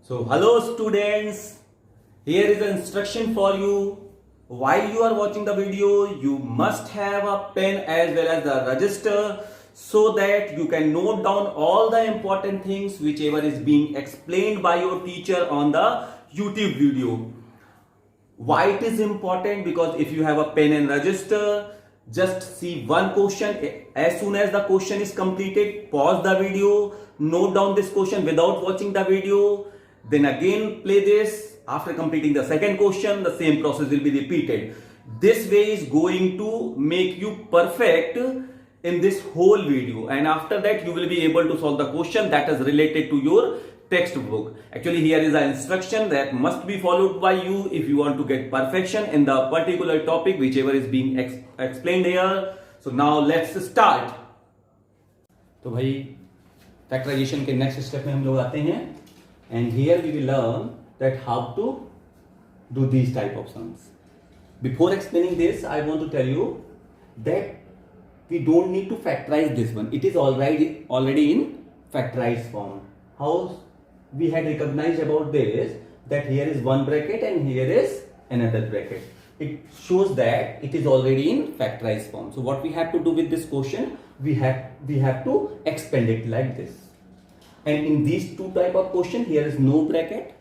So hello students, here is an instruction for you. While you are watching the video, you must have a pen as well as the register so that you can note down all the important things whichever is being explained by your teacher on the YouTube video. Why it is important? Because if you have a pen and register, just see one question. As soon as the question is completed, pause the video, note down this question without watching the video, then again play this. After completing the second question, the same process will be repeated. This way is going to make you perfect in this whole video, and after that you will be able to solve the question that is related to your textbook. Actually, here is an instruction that must be followed by you if you want to get perfection in the particular topic whichever is being explained here. So now let's start. तो भाई factorisation के next step में हम लोग आते हैं, and here we will learn that how to do these type of sums. Before explaining this, I want to tell you that we don't need to factorize this one. It is already in factorized form. How we had recognized about this, that here is one bracket and here is another bracket. It shows that it is already in factorized form. So what we have to do with this question, we have to expand it like this. And in these two type of question, here is no bracket.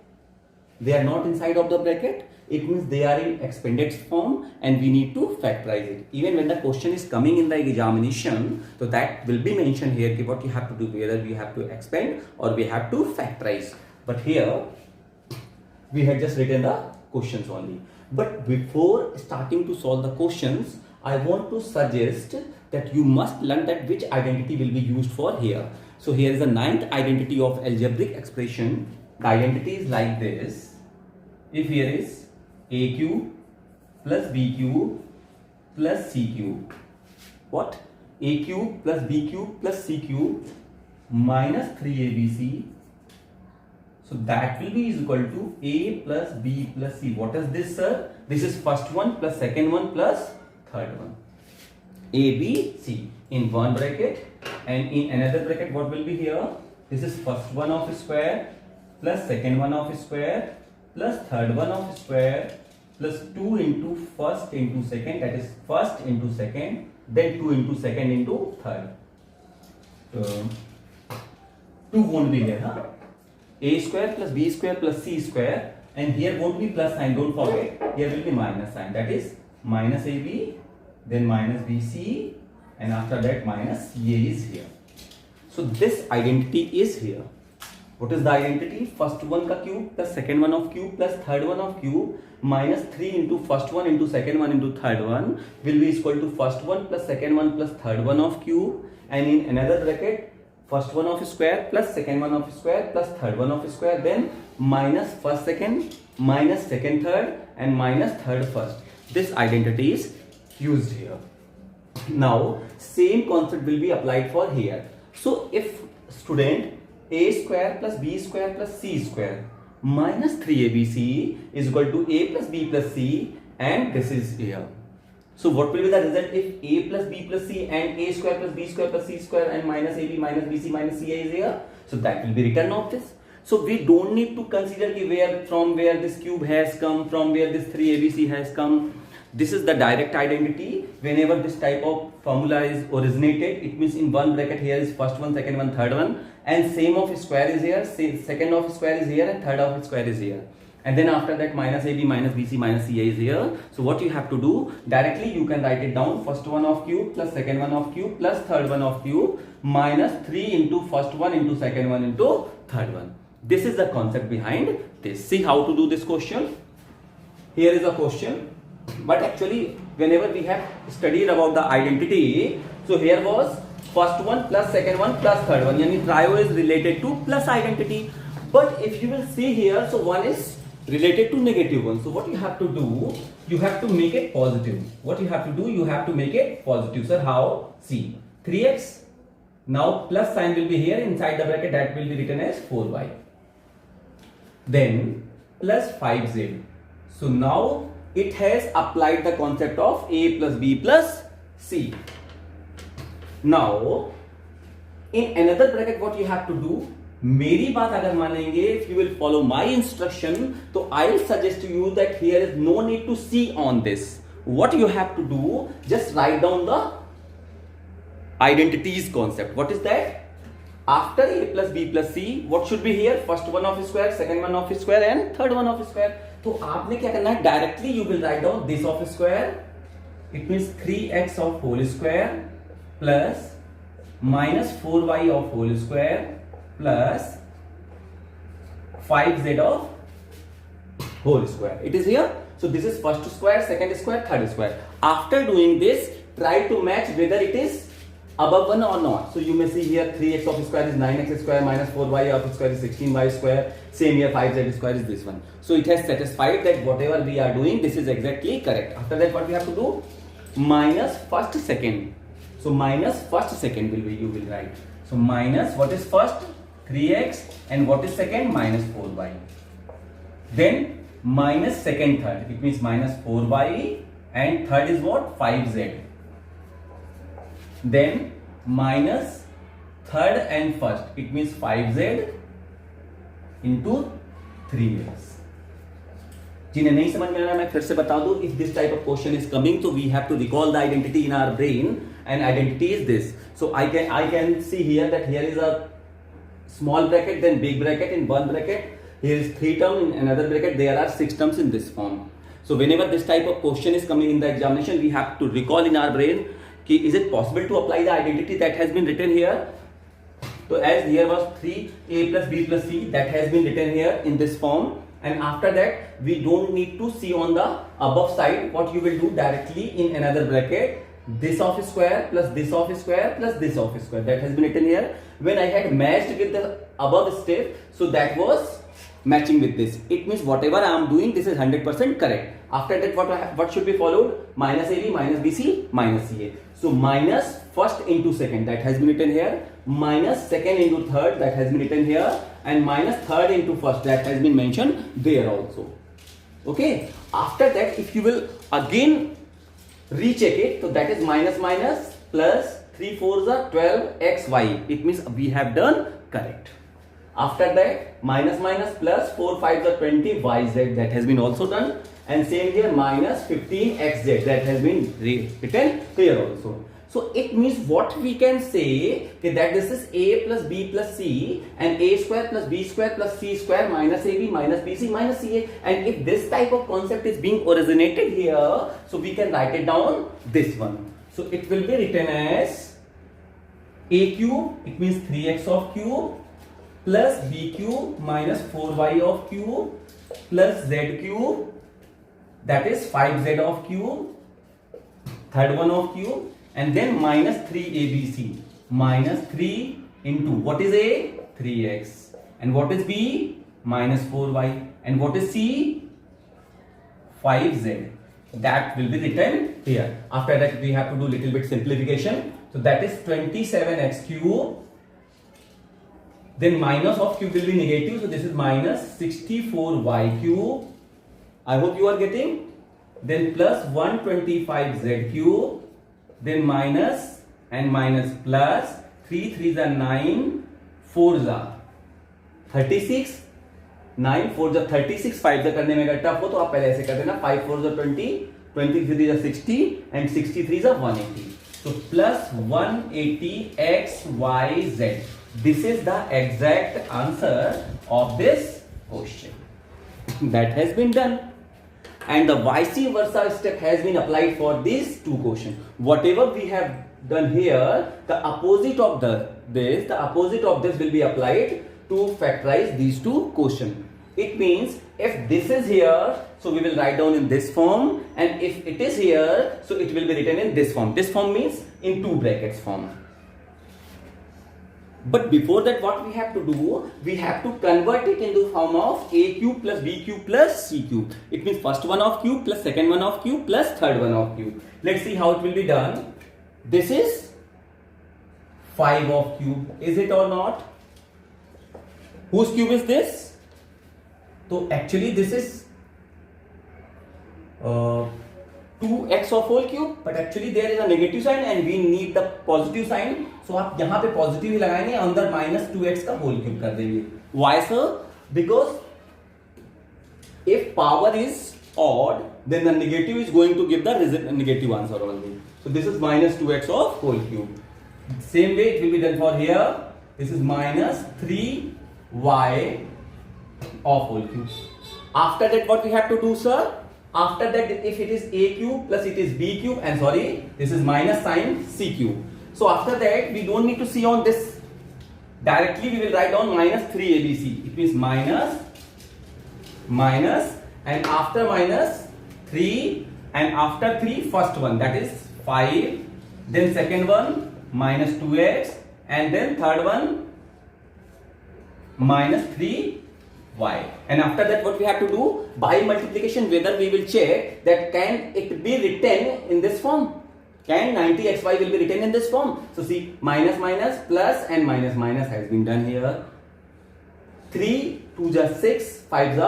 They are not inside of the bracket. It means they are in expanded form and we need to factorize it. Even when the question is coming in the examination, so that will be mentioned here what you have to do, whether we have to expand or we have to factorize. But here we had just written the questions only. But before starting to solve the questions, I want to suggest that you must learn that which identity will be used for here. So here is the ninth identity of algebraic expression. The identity is like this. If here is a cube plus b cube plus c cube, what? A cube plus b cube plus c cube minus 3abc. So that will be is equal to a plus b plus c. What is this, sir? This is first one plus second one plus third one. A, B, C in one bracket, and in another bracket what will be here? This is first one of square plus second one of square plus third one of square plus 2 into first into second, that is first into second, then 2 into second into third. 2 won't be here, huh? A square plus b square plus c square, and here won't be plus sign, don't forget, here will be minus sign, that is minus ab, then minus bc, and after that minus ca is here. So this identity is here. What is the identity? First one ka cube plus second one of cube plus third one of cube minus 3 into first one into second one into third one will be equal to first one plus second one plus third one of cube, and in another bracket first one of square plus second one of square plus third one of square, then minus first second minus second third and minus third first. This identity is used here. Now same concept will be applied for here. So if student a square plus b square plus c square minus 3abc is equal to a plus b plus c, and this is here. So what will be the result if a plus b plus c and a square plus b square plus c square and minus ab minus bc minus ca is here? So that will be written off this. So we don't need to consider from where this cube has come, from where this 3abc has come. This is the direct identity. Whenever this type of formula is originated, it means in one bracket here is first one, second one, third one, and same of square is here, second of square is here, and third of square is here. And then after that minus ab minus bc minus ca is here. So what you have to do, directly you can write it down, first one of cube plus second one of cube plus third one of cube minus 3 into first one into second one into third one. This is the concept behind this. See how to do this question. Here is a question. But actually whenever we have studied about the identity, so here was first one plus second one plus third one, yani trio is related to plus identity. But if you will see here, so one is related to negative one. So what you have to do, you have to make it positive. What you have to do, you have to make it positive. Sir, how? See, 3x, now plus sign will be here inside the bracket, that will be written as 4y. Then plus 5z. So now it has applied the concept of a plus b plus c. Now in another bracket what you have to do, मेरी बात अगर मानेंगे, if you will follow my instruction, तो I will suggest you that here is no need to see on this. What you have to do, just write down the identities concept. What is that? After a plus b plus c, what should be here? First one of square, second one of square and third one of square. तो आपने क्या करना है? Directly you will write down this of square. It means 3x of whole square plus minus 4y of whole square plus 5z of whole square. It is here. So this is first square, second square, third square. After doing this, try to match whether it is above 1 or not. So you may see here 3x of square is 9x square minus 4y of square is 16y square. Same here 5z square is this one. So it has satisfied that whatever we are doing, this is exactly correct. After that, what we have to do? Minus first second. So minus first second will be, you will write. So minus, what is first? 3x, and what is second? Minus 4y. Then minus second third, it means minus 4y, and third is what? 5z. Then minus third and first, it means 5z into 3x. जिन्हें नहीं समझ में आ रहा मैं फिर से बता दूं, if this type of question is coming, so we have to recall the identity in our brain, and identity is this. So I can see here that here is a small bracket, then big bracket, in one bracket here is 3 terms, in another bracket there are 6 terms in this form. So whenever this type of question is coming in the examination, we have to recall in our brain ki is it possible to apply the identity that has been written here. So as here was 3a plus b plus c, that has been written here in this form, and after that we don't need to see on the above side. What you will do, directly in another bracket, this of square plus this of square plus this of square, that has been written here. When I had matched with the above step, so that was matching with this. It means whatever I am doing, this is 100% correct. After that, what should be followed? Minus AB, minus BC, minus CA. So minus first into second, that has been written here. Minus second into third, that has been written here. And minus third into first, that has been mentioned there also. Okay. After that, if you will again recheck it, so that is minus minus plus 3 4s are 12xy. It means we have done correct. After that, minus minus plus 4 5s are 20yz, that has been also done. And same here, minus 15xz, that has been written here also. So it means what we can say that this is a plus b plus c, and a square plus b square plus c square minus ab minus bc minus ca. And if this type of concept is being originated here, so we can write it down this one. So it will be written as a cube, it means 3x of cube, plus b cube minus 4y of cube plus z cube, that is 5z of cube, third one of cube, and then minus 3abc, minus 3 into what is a? 3x, and what is b? Minus 4y, and what is c? 5z. That will be written here. After that, we have to do little bit simplification. So that is 27x cube. Then minus of cube will be negative, so this is minus 64y cube. I hope you are getting. Then plus 125z cube. Then minus and minus plus 3 3s are 9, 4s are 36, 9 4s are 36, 5 से करने में अगर tough हो तो आप पहले ऐसे कर देना, 5 4s are 20, 23 are 60 and 63 are 180. So plus 180 x y z. This is the exact answer of this question. That has been done. And the vice versa step has been applied for these two questions. Whatever we have done here, the opposite of this will be applied to factorize these two questions. It means if this is here, so we will write down in this form, and if it is here, so it will be written in this form. This form means in two brackets form. But before that, what we have to do, we have to convert it into form of a cube plus b cube plus c cube. It means first one of cube plus second one of cube plus third one of cube. Let's see how it will be done. This is 5 of cube. Is it or not? Whose cube is this? So actually this is 2x of whole cube, but actually there is a negative sign and we need the positive sign. So आप यहाँ पे positive ही लगाएंगे, अंदर minus 2x का whole cube कर देंगे. Why sir? Because if power is odd, then the negative is going to give the negative answer only. So this is minus 2x of whole cube. Same way it will be done for here. This is minus 3y of whole cube. After that what we have to do, sir? After that, if it is a cube plus it is b cube, and sorry, this is minus sign c cube. So after that, we don't need to see on this. Directly we will write down minus 3abc. It means minus, and after minus 3, and after 3, first one, that is 5. Then second one minus 2x, and then third one minus 3y. And after that what we have to do, by multiplication whether we will check that can it be written in this form, can 90xy will be written in this form. So see, minus minus plus and minus minus has been done here. 3 2 is 6, 5 is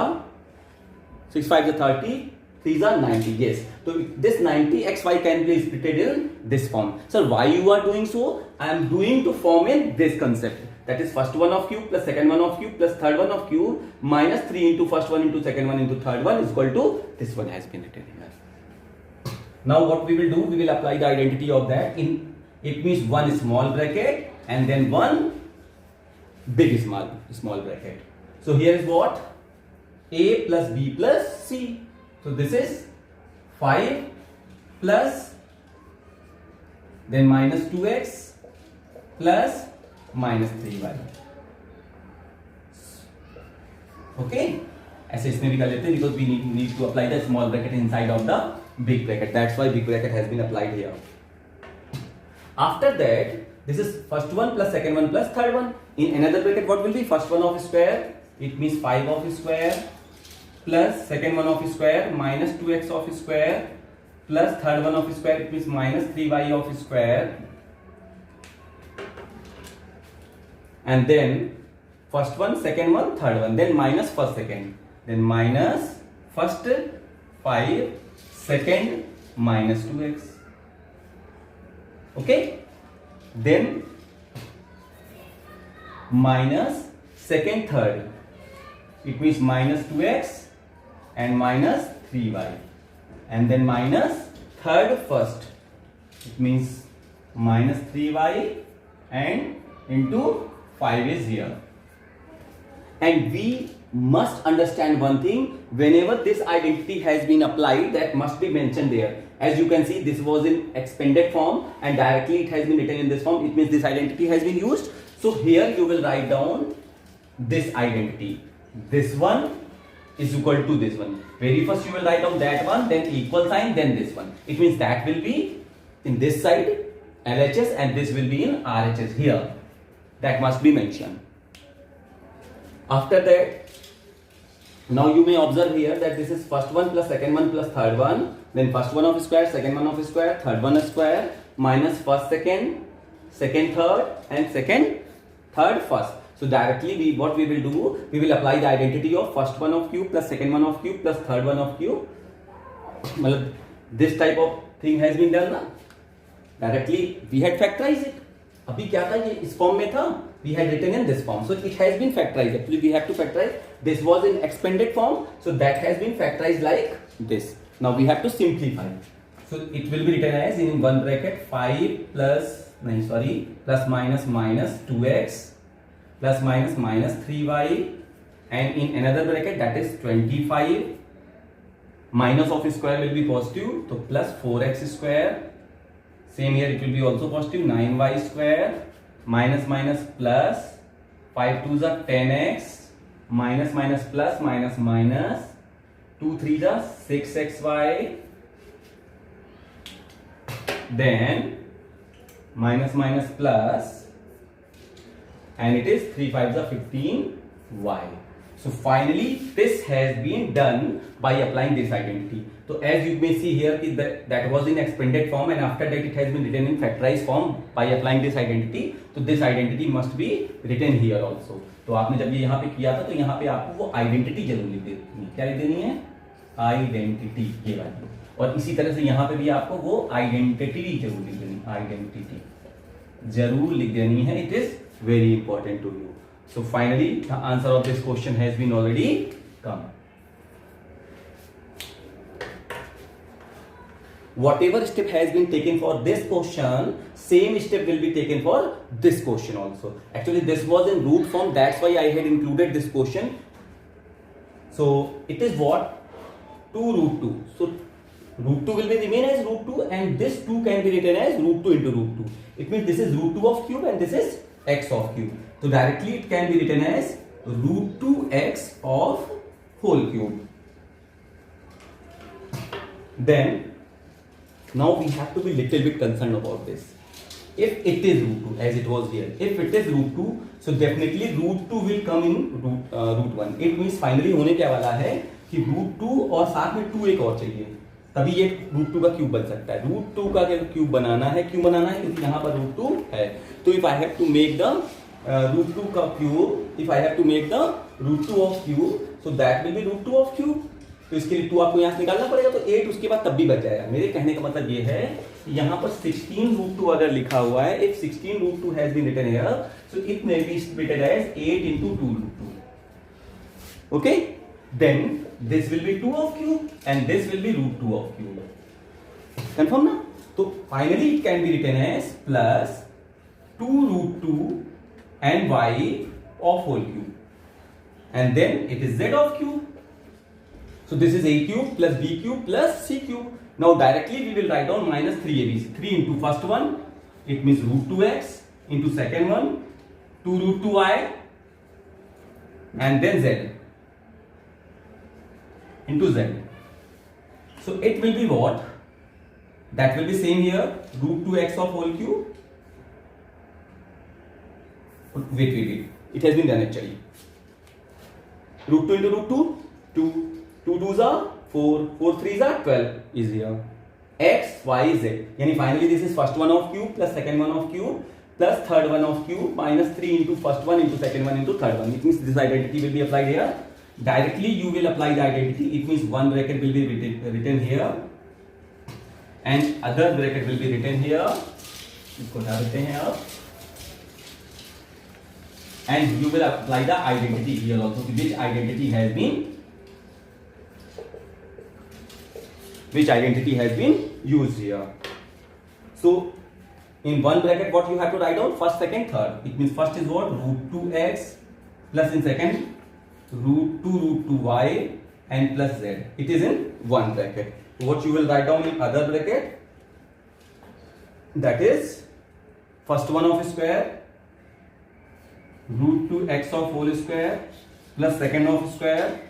6 5 is 30, 3 is 90. Yes, so this 90xy can be written in this form. So why you are doing so? I am doing to form in this concept. That is first one of cube plus second one of cube plus third one of cube minus 3 into first one into second one into third one is equal to this one has been written here. Now what we will do, we will apply the identity of that in, it means one small bracket and then one big small bracket. So here is what? A plus B plus C. So this is 5 plus then minus 2x plus minus 3y. Okay, ऐसे इसमें भी कर लेते हैं because we need to apply the small bracket inside of the big bracket. That's why big bracket has been applied here. After that, this is first one plus second one plus third one. In another bracket, what will be first one of square? It means 5 of square plus second one of square minus 2x of square plus third one of square. It means minus 3y of square. And then first one, second one, third one, then minus first, second, then minus first 5, second minus 2x. Okay, then minus second, third, it means minus 2x and minus 3y, and then minus third first, it means minus 3y and into 5 is here. And we must understand one thing, whenever this identity has been applied, that must be mentioned there. As you can see, this was in expanded form and directly it has been written in this form. It means this identity has been used. So here you will write down this identity. This one is equal to this one. Very first you will write down that one, then equal sign, then this one. It means that will be in this side LHS and this will be in RHS here. That must be mentioned. After that, now you may observe here that this is first one plus second one plus third one, then first one of square, second one of square, third one of square, minus first second, second third, and second third first. So directly what we will do, we will apply the identity of first one of cube plus second one of cube plus third one of cube. This type of thing has been done now. Directly we had factorized it. अभी क्या था, ये इस form में था, we had written in this form, so it has been factorized. Actually we have to factorize. This was in expanded form, so that has been factorized like this. Now we have to simplify. So it will be written as in one bracket 5 plus plus minus minus 2x plus minus minus 3y, and in another bracket that is 25 minus of square will be positive, so plus 4x square. Same here, it will be also positive, 9y square minus minus plus 5 2s are 10x minus minus plus minus minus 2 3s are 6xy, then minus minus plus, and it is 3 5s are 15y. So finally this has been done by applying this identity. So as you may see here that was in expanded form, and after that it has been written in factorized form by applying this identity. So this identity must be written here also. तो आपने जब ये यहाँ पे किया था तो यहाँ पे आपको वो आइडेंटिटी जरूर लिख देनी है. क्या लिख देनी है? आइडेंटिटी, ये वाली. और इसी तरह से यहां पे भी आपको वो आइडेंटिटी जरूर लिख देनी, आइडेंटिटी जरूर लिख देनी है. It is very important to you. So finally the answer of this question has been already come. Whatever step has been taken for this question, same step will be taken for this question also. Actually this was in root form, that's why I had included this question. So it is what? 2 root 2. So root 2 will be remain as root 2 and this 2 can be written as root 2 into root 2. It means this is root 2 of cube and this is x of cube. So directly it can be written as root 2x of whole cube. Then now we have to be little bit concerned about this. If it is root 2 as it was here, if it is root 2, so definitely root 2 will come in root 1. It means finally होने क्या वाला है कि root 2 और साथ में 2 एक और चाहिए, तभी ये root 2 का क्यूब बन सकता है. root 2 का क्यूब बनाना है, क्यों बनाना है? क्योंकि यहाँ पर root 2 है. तो if I have to make the root 2 का cube, if I have to make the root 2 of cube, so that will be root 2 of cube. तो इसके लिए 2 आपको यहाँ से निकालना पड़ेगा, तो 8 उसके बाद तब भी बच जाएगा. मेरे कहने का मतलब ये है यहाँ पर 16 root 2 अगर लिखा हुआ है, if 16 root 2 has been written here, so it may be written as 8 into 2 root 2. Okay, then this will be 2 of cube and this will be root 2 of cube. Confirm ना? तो finally it can be written as plus 2 root 2 and y of whole cube, and then it is z of cube. So this is a cube plus b cube plus c cube. Now directly we will write down minus 3ab. 3 into first one, it means root 2x, into second one 2 root 2y, and then z into z. So it will be what? That will be same here, root 2x of whole cube. Wait. It has been done actually. Root 2 into root 2, 2. 2 2s are 4, 4 3s are 12 is here. X, Y, Z. Yani finally this is first one of cube plus second one of cube plus third one of cube minus 3 into first one into second one into third one. It means this identity will be applied here. Directly you will apply the identity. It means one bracket will be written here and other bracket will be written here. इसको हटा देते हैं आप. And you will apply the identity here also, which identity has been used here. So in one bracket what you have to write down? First, second, third. It means first is what? Root 2x plus in second root 2y and plus z. It is in one bracket. What you will write down in other bracket? That is first one of square root 2x of whole square plus second of square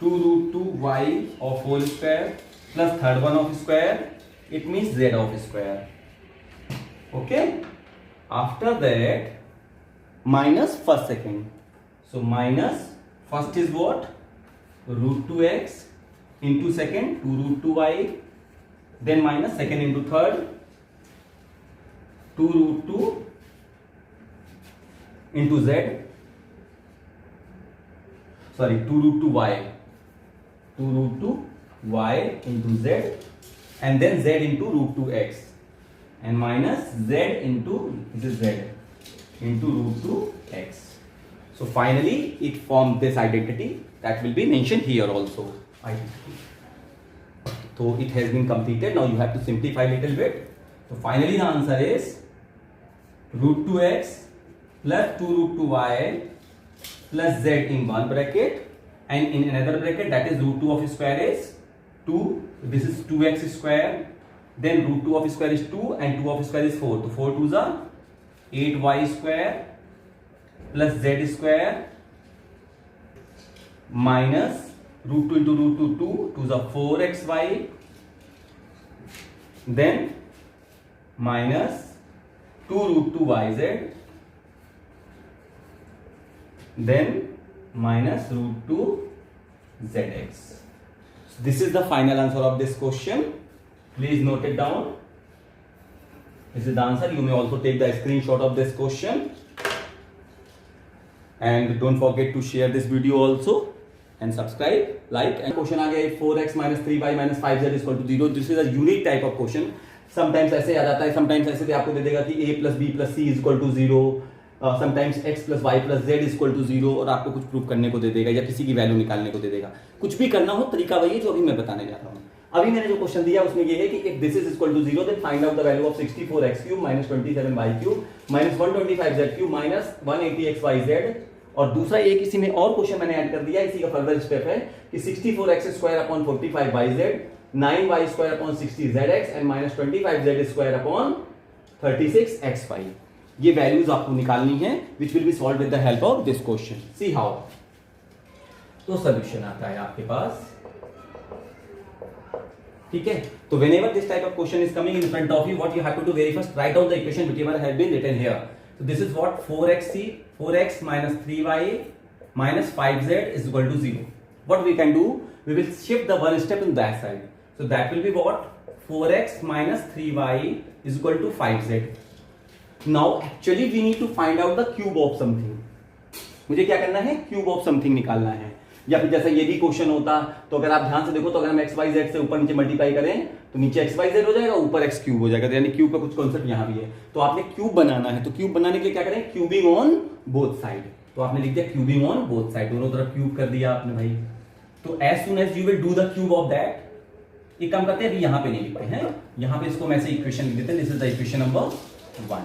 2 root 2y of whole square plus third one of square, it means z of square. Okay, after that minus first second. So minus first is what? Root 2x into second 2 root 2y, then minus second into third 2 root 2 into z, sorry 2 root 2y, 2 root 2y into z, and then z into root 2x, and minus z into, this is z, into root 2x. So finally it formed this identity that will be mentioned here also. Identity. So it has been completed. Now you have to simplify a little bit. So finally the answer is root 2x plus 2 root 2y plus z in one bracket, and in another bracket, that is root 2 of square is 2. This is 2x square. Then root 2 of square is 2 and 2 of square is 4. So 4 2s are 8y square plus z square minus root 2 into root 2 2. 2s are 4xy. Then minus 2 root 2yz. Then minus root 2 zx. So this is the final answer of this question. Please note it down. This is the answer. You may also take the screenshot of this question. And don't forget to share this video also. and subscribe, like, and question आ गया 4x minus 3y minus 5z is equal to 0. This is a unique type of question. Sometimes ऐसे आ जाता है, sometimes ऐसे भी आपको दे देगा कि a plus b plus c is equal to 0. Sometimes x plus y plus z is equal to 0 और आपको कुछ प्रूव करने को दे देगा या किसी की वैल्यू निकालने को दे देगा. कुछ भी करना हो तरीका वही है जो अभी मैं बताने जा रहा हूँ. अभी मैंने जो क्वेश्चन दिया उसमें ये है कि if this is equal to 0 then find out the value of 64x cube minus 27y cube minus 125z cube minus 180xyz. और दूसरा एक इसी में और क्वेश्चन मैंने ऐड कर दिया, इसी का फर्दर स्टेप है कि 64x square upon 45yz 9y square upon 60zx and minus 25z square upon 36xy. ये वैल्यूज आपको निकालनी है which will be solve with the help of this question. See how. तो सॉल्यूशन आता है आपके पास. ठीक है, तो whenever this type of question is coming in front of you, what you have to do very first, write down the equation whichever has been written here. So this is what 4x minus 3y minus 5z is equal to 0. What we can do, we will shift the one step in that side. So that will be what 4x minus 3y is equal to 5z. Now actually we need to find out the cube of something. मुझे क्या करना है, cube of something निकालना है. या फिर जैसा ये भी क्वेश्चन होता तो अगर आप ध्यान से देखो तो अगर हम एक्स वाई जेड से ऊपर नीचे मल्टीप्लाई करें तो नीचे एक्स वाई जेड हो जाएगा, ऊपर एक्स क्यूब हो जाएगा. यानी क्यूब का कुछ कॉन्सेप्ट यहाँ भी है. तो आपने क्यूब बनाना है, तो क्यूब बनाने के लिए क्या करें, क्यूबिंग ऑन बोथ साइड. तो आपने लिख दिया क्यूबिंग ऑन बोथ साइड, दोनों तरफ क्यूब कर दिया आपने भाई. तो as soon as you will do the cube of that, एक काम करते हैं अभी यहाँ पे नहीं लिखते हैं, यहाँ पे इसको मैं से इक्वेशन लिख देते हैं. This is the equation number 1.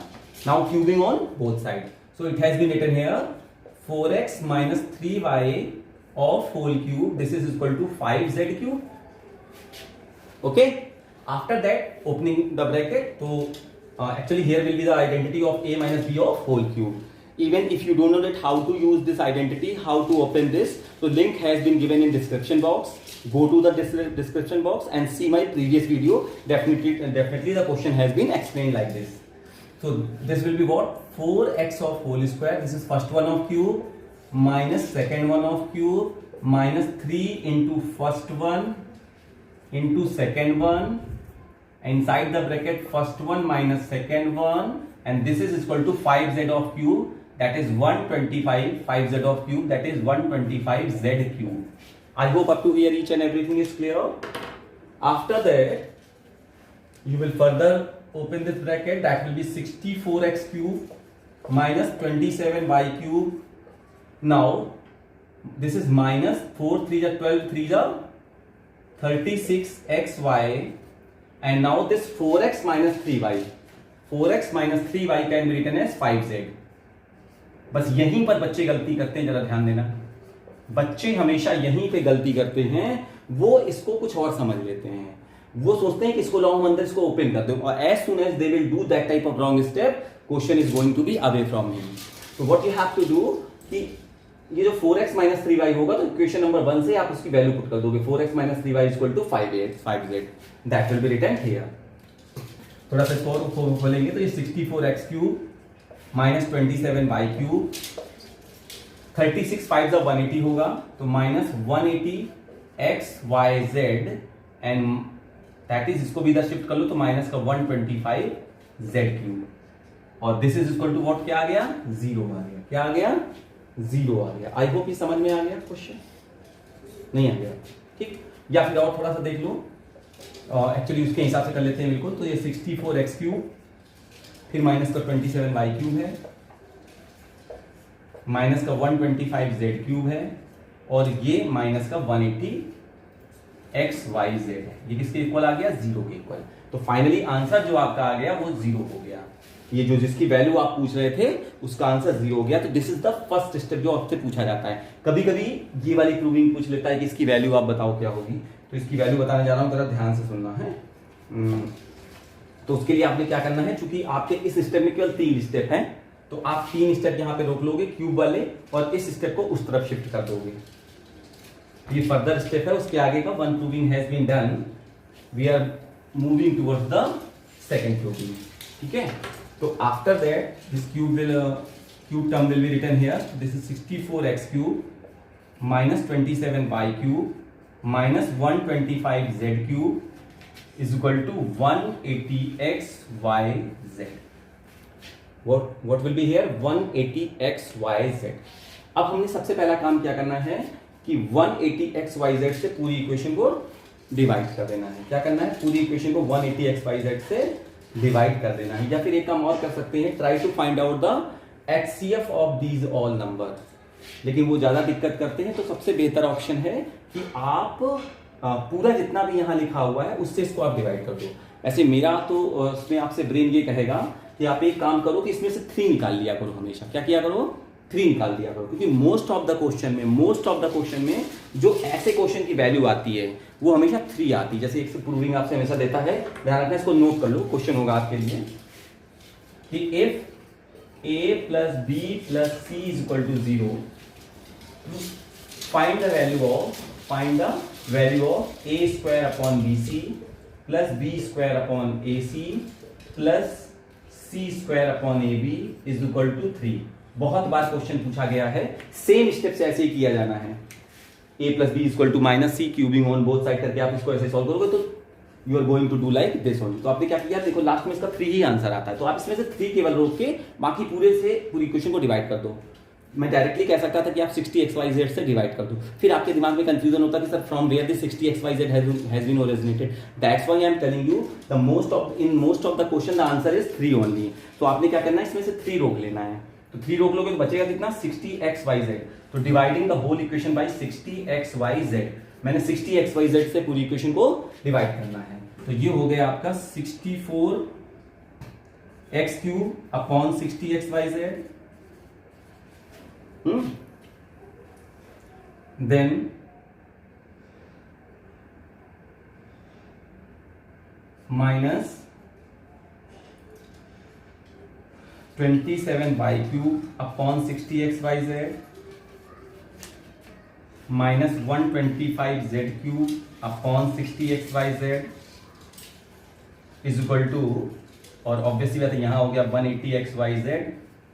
Now cubing on both side. So it has been written here 4x minus 3y of whole cube, this is equal to 5z cube. Okay, after that opening the bracket, so actually here will be the identity of a minus b of whole cube. Even if you don't know that how to use this identity, how to open this, so link has been given in description box. Go to the description box and see my previous video. Definitely the question has been explained like this. So this will be what 4x of whole square, this is first one of cube minus second one of cube minus 3 into first one into second one, inside the bracket first one minus second one, and this is equal to 5z of cube, that is 125, 5z of cube, that is 125z cube. I hope up to here each and everything is clear. After that you will further open this bracket, that will be 64x cube minus 27y cube. Now this is minus 4 3 is 12, 3 is 36xy, and now this 4x minus 3y, 4x minus 3y can be written as 5z. बस यहीं पर बच्चे गलती करते हैं, जरा ध्यान देना. बच्चे हमेशा यहीं पे गलती करते हैं, वो इसको कुछ और समझ लेते हैं. वो सोचते हैं कि इसको लॉन्ग अंदर इसको ओपन कर दो, और as soon as they will do that type of wrong step, question is going to be away from him. तो what you have to do कि ये जो 4x minus 3y होगा तो इक्वेशन नंबर 1 से आप उसकी वैल्यू पुट कर दोगे. 4x minus 3y is equal to 5z. That will be written here. थोड़ा सा इसको खोलेंगे तो ये 64x cube minus 27y cube, 36 5 180 होगा तो minus 180xyz, and that is इसको भी इधर शिफ्ट कर लो तो माइनस का 125z क्यूब, और this is equal to what, क्या आ गया, 0 आ गया. क्या आ गया, 0 आ गया. आई होप ये समझ में आ गया. क्वेश्चन नहीं आ गया, ठीक. या फिर और थोड़ा सा देख लो, एक्चुअली उसके हिसाब से कर लेते हैं बिल्कुल. तो ये 64x क्यूब, फिर माइनस का 27y क्यूब है, माइनस का 125z क्यूब है, और ये माइनस का 180xyz है. ये किसके इक्वल आ गया, 0 के इक्वल. तो फाइनली आंसर जो आपका आ गया वो 0 हो गया. ये जो जिसकी वैल्यू आप पूछ रहे थे उसका आंसर 0 हो गया. तो this is the first step जो आपसे पूछा जाता है. कभी कभी ये वाली प्रूविंग पूछ लेता है कि इसकी वैल्यू आप बताओ क्या होगी. तो इसकी वैल्यू बताने जा रहा हूं, जरा ध्यान से सुनना है. तो उसके लिए आपने क्या करना है, चूंकि आपके इस स्टेप में केवल 3 स्टेप हैं, तो आप 3 स्टेप यहां पे रोक लोगे क्यूब वाले, और इस स्टेप को उस तरफ शिफ्ट कर दोगे. ये फर्दर स्टेप है, उसके आगे का one proving has been done. We are moving towards the second proving. ठीक है, तो after that this cube term will be written here. This is 64x cube minus 27y cube minus 125z cube is equal to 180xyz. What will be here? 180xyz. अब हमने सबसे पहला काम क्या करना है, कि 180xyz से पूरी इक्वेशन को डिवाइड कर देना है। क्या करना है? पूरी इक्वेशन को 180xyz से डिवाइड कर देना है। या फिर एक काम और कर सकते हैं, try to find out the HCF of these all number. लेकिन वो ज्यादा दिक्कत करते हैं, तो सबसे बेहतर ऑप्शन है कि आप पूरा जितना भी यहाँ लिखा हुआ है उससे इसको आप डिवाइड कर दो। ऐसे मेरा तो उसमें आपसे ब्रेन ये कहेगा कि आप एक काम करो कि इसमें से 3 निकाल लिया करो हमेशा। क्या किया करो? 3 निकाल दिया करो, क्योंकि मोस्ट ऑफ द क्वेश्चन में जो ऐसे क्वेश्चन की वैल्यू आती है वो हमेशा 3 आती है। जैसे एक प्रूविंग आपसे हमेशा देता है, ध्यान रखना, इसको नोट कर लो, क्वेश्चन होगा आपके लिए कि if a plus b plus c is equal to 0, find the value of a square upon bc plus b square upon ac plus c square upon ab is equal to 3। बहुत बार question पूछा गया है, same step से ऐसे ही किया जाना है। a plus b is equal to minus c cubing on both side करके आप इसको ऐसे सॉल्व करोगे तो you are going to do like this only. तो आपने क्या किया? देखो लास्ट में इसका 3 ही आंसर आता है, तो आप इसमें से 3 केवल रोक के बाकी पूरे से पूरी इक्वेशन को डिवाइड कर दो। मैं डायरेक्टली कह सकता था कि आप 60xyz से डिवाइड कर दो, फिर आपके दिमाग में कंफ्यूजन होता कि sir from where this 60xyz has been originated. That's why I am telling you the most of the question the answer is 3 only. तो आपने क्या करना है? इसमें से 3 रोक लेना है। तो 3 रोक लोगे तो बचेगा कितना? 60xyz। तो dividing the whole equation by 60xyz, मैंने 60xyz से पूरी इक्वेशन को डिवाइड करना है। तो ये हो गया आपका 64x³ upon 60xyz। Then minus 27y³ upon 60xyz minus 125z³ upon 60xyz is equal to, और ऑब्वियसली बात है यहां हो गया 180xyz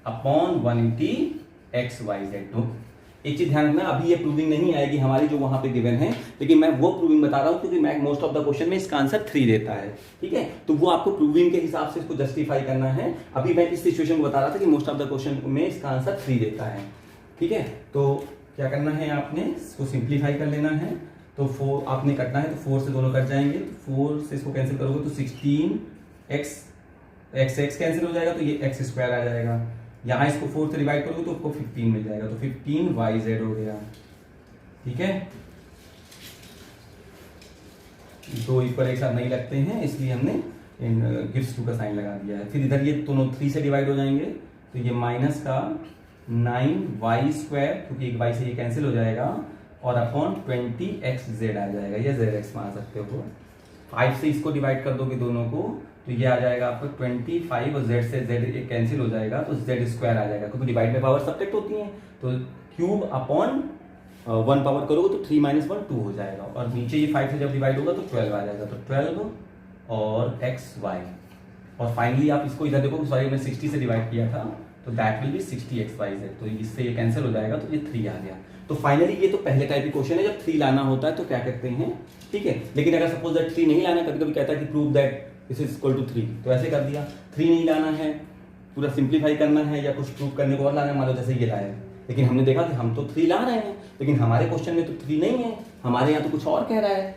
अपॉन 180xyz। तो एक चीज ध्यान रखना, अभी ये प्रूविंग नहीं आएगी हमारी जो वहां पे गिवन है, लेकिन मैं वो प्रूविंग बता रहा हूं क्योंकि मैं मोस्ट ऑफ द क्वेश्चन में इसका आंसर 3 देता है। ठीक है, तो वो आपको प्रूविंग के हिसाब से इसको जस्टिफाई करना है। अभी मैं इस सिचुएशन को बता रहा था कि मोस्ट ऑफ द क्वेश्चन में इसका आंसर 3 देता है। ठीक है, तो क्या करना है? आपने इसको सिंप्लीफाई कर लेना है। तो 4 आपने कटना है, तो 4 से दोनों कट जाएंगे, तो 4 से इसको कैंसिल करोगे तो 16x कैंसिल हो जाएगा, तो ये x² आ जाएगा। यहां इसको 4 से डिवाइड करोगे तो आपको 15 मिल जाएगा, तो 15yz हो गया। ठीक है, 2 इक्वल एक साथ नहीं लगते हैं, इसलिए हमने गिव्स टू का साइन लगा दिया है। फिर इधर ये दोनों 3 से डिवाइड हो जाएंगे, तो ये माइनस का 9y², क्योंकि एक y से ये कैंसिल हो जाएगा, और अपॉन 20xz आ जाएगा, ये zx मान सकते हो। 5 से इसको डिवाइड कर दोगे दोनों को, तो ये आ जाएगा आपको 25, और z से z कैंसिल हो जाएगा, तो z² आ जाएगा, क्योंकि डिवाइड में पावर सब्ट्रैक्ट होती है। तो क्यूब अपॉन 1 पावर करोगे तो 3 - 1 2 हो जाएगा, और नीचे ये 5 से जब डिवाइड होगा तो 12 आ जाएगा, तो 12 और xy। और फाइनली आप इसको इधर देखो, सॉरी हमने 60 से डिवाइड किया था, तो दैट विल बी 60xyz। तो इससे ये कैंसिल हो जाएगा, तो ये 3 आ गया। तो फाइनली ये तो पहले टाइप की क्वेश्चन है, जब 3 लाना होता है तो क्या करते हैं। ठीक है, लेकिन अगर सपोज दैट 3 नहीं लाना, कभी कभी कहता है कि prove that this is equal to 3, तो ऐसे कर दिया। 3 नहीं लाना है, पूरा सिंप्लीफाई करना है, या कुछ प्रूव करने को और लाना है, मान लो जैसे ये लाया, लेकिन हमने देखा कि हम तो 3 ला रहे हैं, लेकिन हमारे क्वेश्चन में तो 3 नहीं है, हमारे यहाँ तो कुछ और कह रहा है।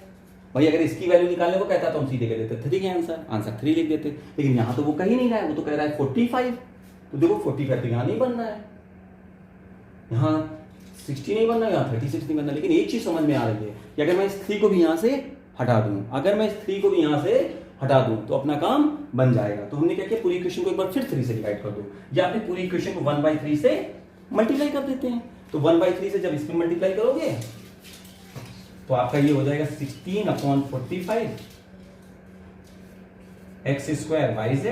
भाई अगर इसकी वैल्यू निकालने को कहता तो हम सीधे कह देते 3 के आंसर 3 लिख देते, लेकिन यहाँ तो वो कहीं नहीं रहा है, वो तो कह रहा है 45। तो देखो 45 तो यहाँ नहीं बन रहा है, यहाँ 60 नहीं बन रहा है, यहाँ 36 नहीं बन रहा। लेकिन एक चीज समझ में आ रही है कि अगर मैं इस 3 को भी यहाँ से हटा दूं, तो अपना काम बन जाएगा। तो हमने क्या किया, पूरी इक्वेशन को एक बार फिर 3 से डिवाइड कर दो, या फिर पूरी इक्वेशन को 1/3 से मल्टीप्लाई कर देते हैं। तो 1/3 से जब इसमें मल्टीप्लाई करोगे तो आपका ये हो जाएगा 16/45 x² yz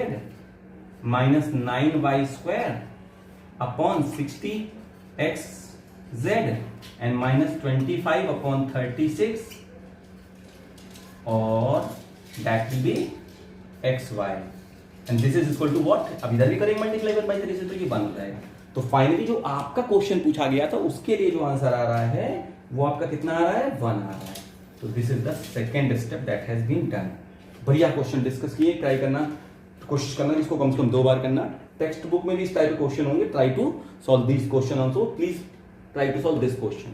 minus 9y² upon 60xz and minus 25/36 और that will be xy and this is equal to what. अब इधर भी करेंगे मल्टीप्लाई 1/3 से, तो ये 1 हो जाएगा। तो फाइनली जो आपका क्वेश्चन पूछा गया था उसके लिए जो आंसर आ रहा है वो आपका कितना आ रहा है, 1 आ रहा है। तो this is the second step that has been done. बढ़िया क्वेश्चन डिस्कस किए, ट्राई करना, कोशिश करना इसको कम से कम 2 बार करना। टेक्स्ट बुक में भी इस टाइप के क्वेश्चन होंगे, try to solve this question also, please try to solve this question.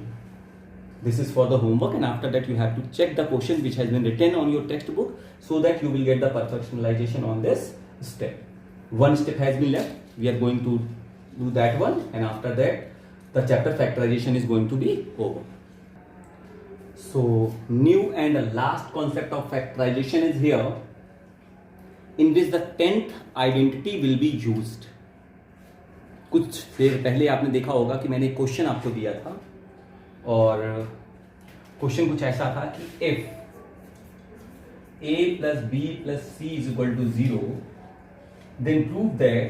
This is for the homework, and after that you have to check the question which has been written on your textbook so that you will get the perfectionization on this step. One step has been left. We are going to do that one, and after that the chapter factorization is going to be over. So new and last concept of factorization is here, in which the 10th identity will be used. कुछ देर पहले आपने देखा होगा कि मैंने एक question आपको दिया था, और क्वेश्चन कुछ ऐसा था कि if a plus b plus c is equal to 0, then prove that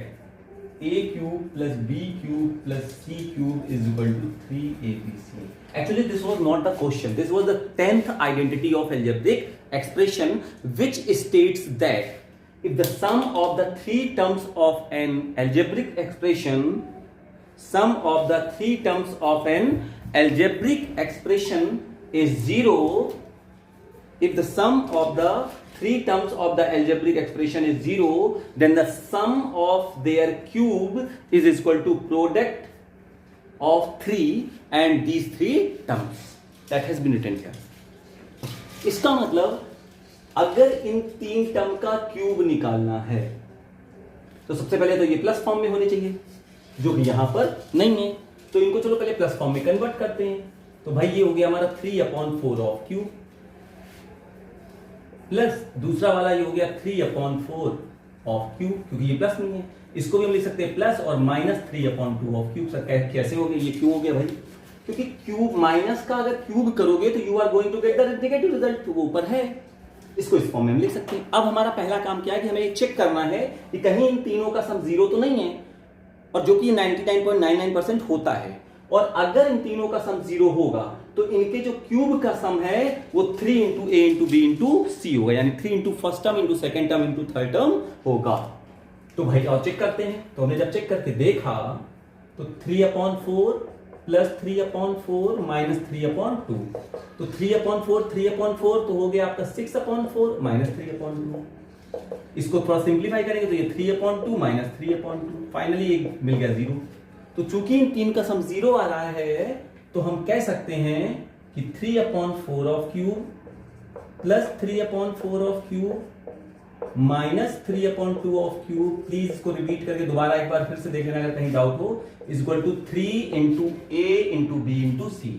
a cube plus b cube plus c cube is equal to 3abc. Actually, this was not the question. This was the 10th identity of algebraic expression, which states that if the sum of the three terms of an algebraic expression, sum of the three terms of an algebraic expression is 0, if the sum of the three terms of the algebraic expression is 0, then the sum of their cube is equal to product of 3 and these three terms. That has been written here. इसका मतलब अगर इन तीन term का cube निकालना है तो सबसे पहले तो ये प्लस फॉर्म में होने चाहिए, जो कि यहां पर नहीं है, तो इनको चलो पहले प्लस फॉर्म में कन्वर्ट करते हैं। तो भाई ये हो गया हमारा 3/4 ऑफ क्यूब, प्लस दूसरा वाला ये हो गया 3/4 ऑफ क्यूब, क्योंकि ये प्लस नहीं है, इसको भी हम लिख सकते हैं प्लस और माइनस 3/2 ऑफ क्यूब। सर कैसे हो गया, ये क्यों हो गया भाई? क्योंकि क्यूब माइनस का अगर क्यूब करोगे तो you are going to get the negative result, वो ऊपर है, इसको इस फॉर्म में हम लिख सकते हैं। अब हमारा पहला काम क्या है कि हमें चेक करना है कि कहीं इन तीनों का सम 0 तो नहीं है, और जो कि 99.99% होता है, और अगर इन तीनों का सम 0 होगा तो इनके जो क्यूब का सम है वो 3 into a into b into सी होगा, यानी 3 into first term into second term into third term होगा। तो भाई और चेक करते हैं, तो हमने जब चेक करके देखा तो 3/4 प्लस 3/4 माइनस 3/2, तो 3/4 तो हो गया आपका 6/4 माइनस 3/2। इसको थोड़ा सिंप्लीफाई करेंगे तो ये 3/2 माइनस 3/2, फाइनली एक मिल गया 0। तो चूंकि इन तीन का सम 0 आ रहा है तो हम कह सकते हैं कि 3/4 of cube plus 3/4 of cube minus 3/2 of cube, please इसको रिपीट करके दोबारा एक बार फिर से देख लेना अगर कहीं डाउट हो, is equal to 3 into a into b into c,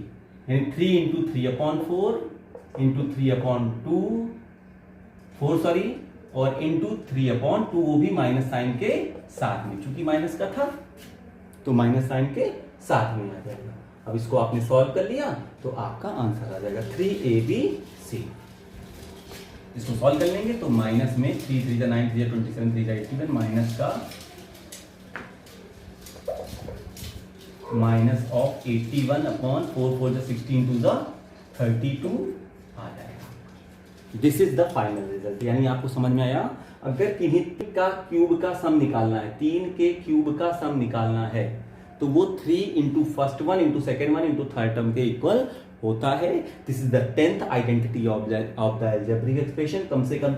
यानी 3 इंटू 3/4 इंटू 3/2 4 सॉरी और इंटू 3/2, वो भी माइनस साइन के साथ में, चूंकि माइनस का था तो माइनस साइन के साथ में आ जाएगा। अब इसको आपने सॉल्व कर लिया तो आपका आंसर आ जाएगा 3abc। इसको सॉल्व कर लेंगे तो माइनस में 3 3 9 3 27 3 81 माइनस का माइनस ऑफ 81/4 4 16 टू द 32 आ जाएगा। This is the final result. यानी आपको समझ में आया, अगर किन्हीं का क्यूब का सम निकालना है, 3 के क्यूब का सम निकालना है तो वो 3 into first one into second one into third term के इक्वल होता है। This is the 10th identity of the algebraic expression. कम से कम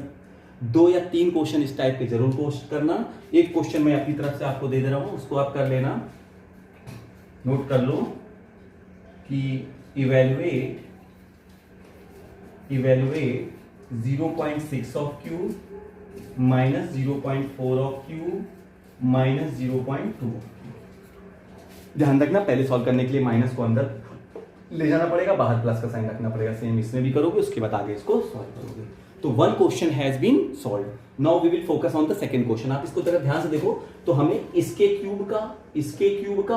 2 या 3 क्वेश्चन इस टाइप के जरूर पोस्ट करना। एक क्वेश्चन मैं अपनी तरफ से आपको दे दे रहा हूं, उसको आप कर लेना, नोट कर लो कि evaluate 0.6 of cube minus 0.4 of cube minus 0.2। ध्यान रखना पहले सॉल्व करने के लिए माइनस को अंदर ले जाना पड़ेगा, बाहर प्लस का साइन रखना पड़ेगा। सेम इसमें भी करोगे, उसके बाद आगे इसको सॉल्व करोगे। तो 1 question has been solved. Now we will focus on the second question. आप इसको जरा ध्यान से देखो, तो हमें इसके क्यूब का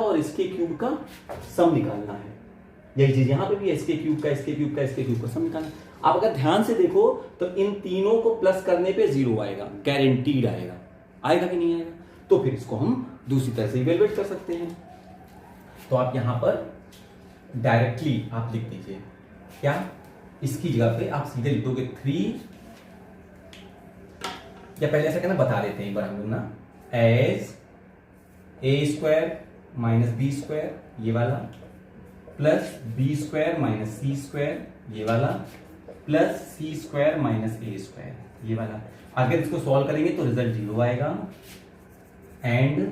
और इसके क्यूब का सम निकालना है। यही चीज यहां पे भी है, इसके क्यूब का सम निकालना है। आप अगर ध्यान से देखो तो इन तीनों को प्लस करने पे 0 आएगा, गारंटीड आएगा। आएगा कि नहीं आएगा? तो फिर इसको हम दूसरी तरह से इवेलुएट कर सकते हैं। तो आप यहां पर डायरेक्टली आप लिख दीजिए, क्या इसकी जगह पे आप सीधे लिख दोगे 3, या पहले ऐसा कहना बता देते हैं एक बार हम लोग ना, एज a² माइनस b² ये वाला, प्लस b² माइनस c² ये वाला, प्लस c² माइनस a² ये वाला। अगर इसको सॉल्व करेंगे तो रिजल्ट 0 आएगा। And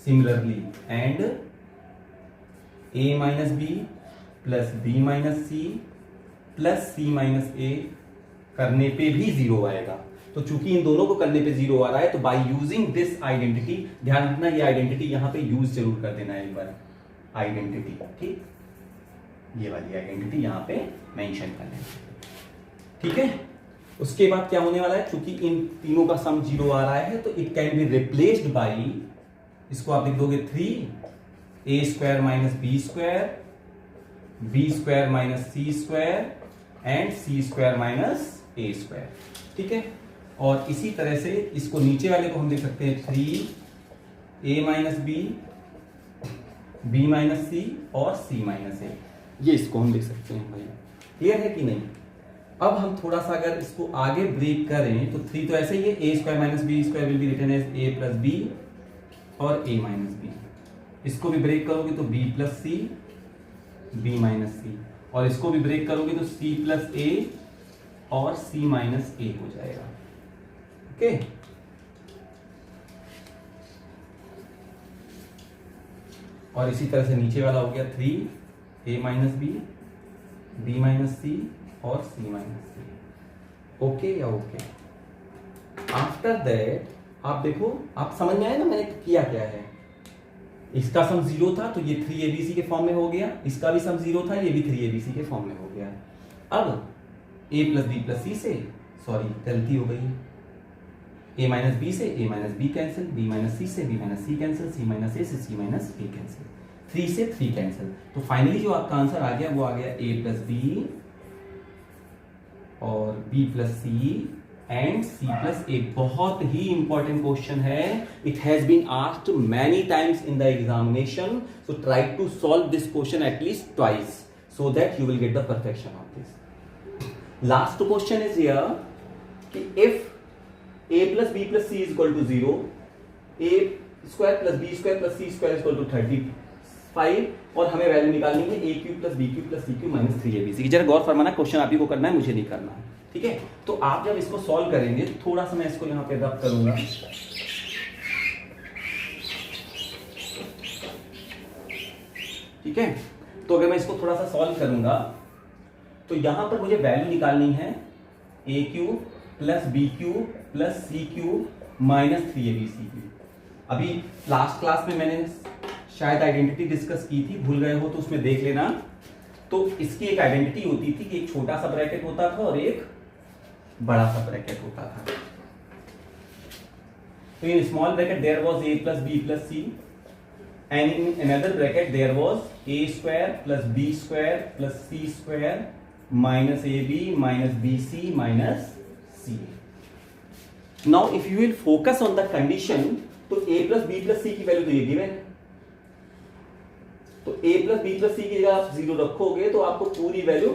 similarly and a minus b plus b minus c plus c minus a करने पे भी जीरो आएगा। तो चूंकि इन दोनों को करने पे जीरो आ रहा है, तो बाय यूजिंग दिस आइडेंटिटी, ध्यान रखना ये आइडेंटिटी यहां पे यूज जरूर कर देना एक बार, आइडेंटिटी, ठीक, ये वाली आइडेंटिटी यहां पे मेंशन कर लेना, ठीक है। उसके बाद क्या होने वाला है, चूंकि इन तीनों का सम जीरो आ रहा है, तो it can be replaced by, इसको आप लिख दोगे 3 a square minus B square, B square minus C square and C square minus A square, ठीक है। और इसी तरह से इसको नीचे वाले को हम लिख सकते हैं 3a minus b, b minus c और सी माइनस ए, ये इसको हम लिख सकते हैं भाई, क्लियर है कि नहीं। अब हम थोड़ा सा अगर इसको आगे ब्रेक करें तो 3 तो ऐसे ही है, a square minus B square will be written as a plus b और ए माइनस बी, इसको भी ब्रेक करोगे तो b plus c, b minus c, और इसको भी ब्रेक करोगे तो सी प्लस ए और सी माइनस ए हो जाएगा, ओके। और इसी तरह से नीचे वाला हो गया 3a minus b, b minus c और सी माइनस सी, ओके या ओके। आफ्टर दैट आप देखो, आप समझ में आए ना मैंने किया क्या है। इसका सम जीरो था तो ये 3abc के फॉर्म में हो गया, इसका भी सम जीरो था, ये भी 3abc के फॉर्म में हो गया। अब a plus B plus c से, सॉरी गलती हो गई, a माइनस बी से a minus b cancel, b minus c से b minus c cancel, c minus a से c माइनस ए कैंसिल, 3 से 3 कैंसिल। तो फाइनली जो आपका आंसर आ गया वो आ गया a प्लस बी और b plus c and c plus a. बहुत ही इंपॉर्टेंट क्वेश्चन है, it has been asked many times in the examination, so try to solve this question at least twice so that you will get the perfection of this. Last question is here कि if a plus b plus c is equal to 0, a square plus b square plus c square is equal to 35 और हमें value निकालनी है a cube plus b cube plus c cube minus 3abc की। जरा गौर फरमाना, question आप ही को करना है, मुझे नहीं करना है, ठीक है। तो आप जब इसको सॉल्व करेंगे, थोड़ा सा मैं इसको यहाँ पे रब करूंगा, ठीक है। तो अगर मैं इसको थोड़ा सा सॉल्व करूंगा तो यहां पर मुझे वैल्यू निकालनी है a cube plus B cube plus C cube minus 3abc की। अभी लास्ट क्लास में मैंने शायद आइडेंटिटी डिस्कस की थी, भूल गए हो तो उसमें देख लेना। तो इसकी एक आइडेंटिटी होती थी कि एक छोटा सा ब्रैकेट होता था और एक बड़ा सा ब्रैकेट होता था। तो in small bracket there was a plus B plus C and in another bracket there was a square plus b square plus c square minus ab minus bc minus ca. Now if you will focus on the condition, तो a plus b plus c की value तो ये given है, तो a plus b plus c की जगह आप zero रखोगे तो आपको पूरी वैल्यू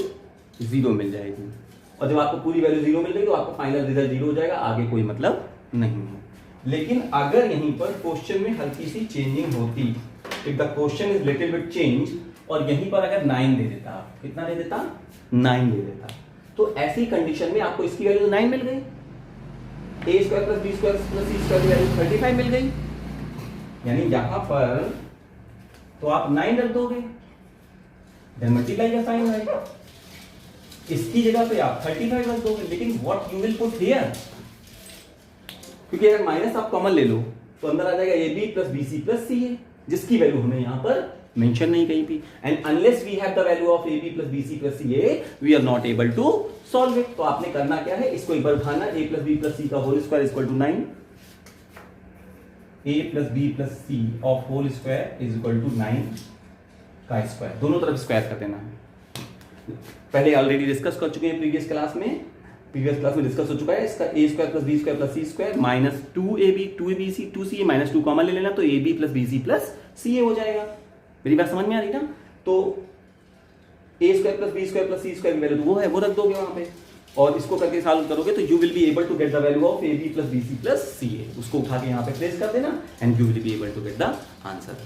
जीरो मिल जाएगी, और जब आपको पूरी वैल्यू जीरो मिल जाएगी तो आपको फाइनल रिजल्ट जीरो हो जाएगा, आगे कोई मतलब नहीं है। लेकिन अगर यहीं पर क्वेश्चन में हल्की सी चेंजिंग होती, if the question is little bit change, और यहीं पर अगर 9 दे देता, कितना दे देता, 9 दे देता, तो ऐसी कंडीशन में आपको इसकी वैल्यू 9 मिल गई, a square plus B square plus C square की वैल्यू 35 मिल गई, यानी यहां पर तो आप 9 रख दोगे, देन मल्टीप्लाई का साइन आएगा, इसकी जगह पे आप 35 रख दोगे। लेकिन what you will put here, क्योंकि अगर माइनस आप कॉमन ले लो तो अंदर आ जाएगा a B plus B C plus c है, जिसकी वैल्यू हमें यहां पर मेंशन नहीं कहीं भी। And unless we have the value of A B plus B C plus C A, we are not able to solve it. तो आपने करना क्या है, इसको एक बार उठाना, A plus B plus C का whole square equal to 9, A plus B plus C of whole square is equal to 9 का स्क्वायर, दोनों तरफ स्क्वायर कर देना है। पहले ऑलरेडी डिस्कस कर चुके हैं प्रीवियस क्लास में डिस्कस हो चुका है। इसका a square plus B square plus C square minus 2ab 2ca minus 2 common ले लेना, तो ab plus bc plus ca हो जाएगा। मेरी बात समझ में आ रही ना। तो a square plus B square plus C square की वैल्यू तो वो है, वो रख दोगे वहां पे, और इसको करके सॉल्व करोगे तो you will be able to get the value of ab plus bc plus ca। उसको उठा के यहाँ पे प्लेस कर देना and you will be able to get the answer.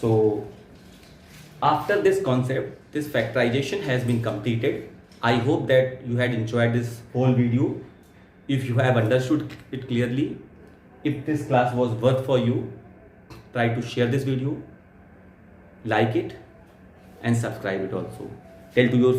So after this concept, this factorization has been completed. I hope that you had enjoyed this whole video. If you have understood it clearly, if this class was worth for you, try to share this video, like it and subscribe it also. tell to your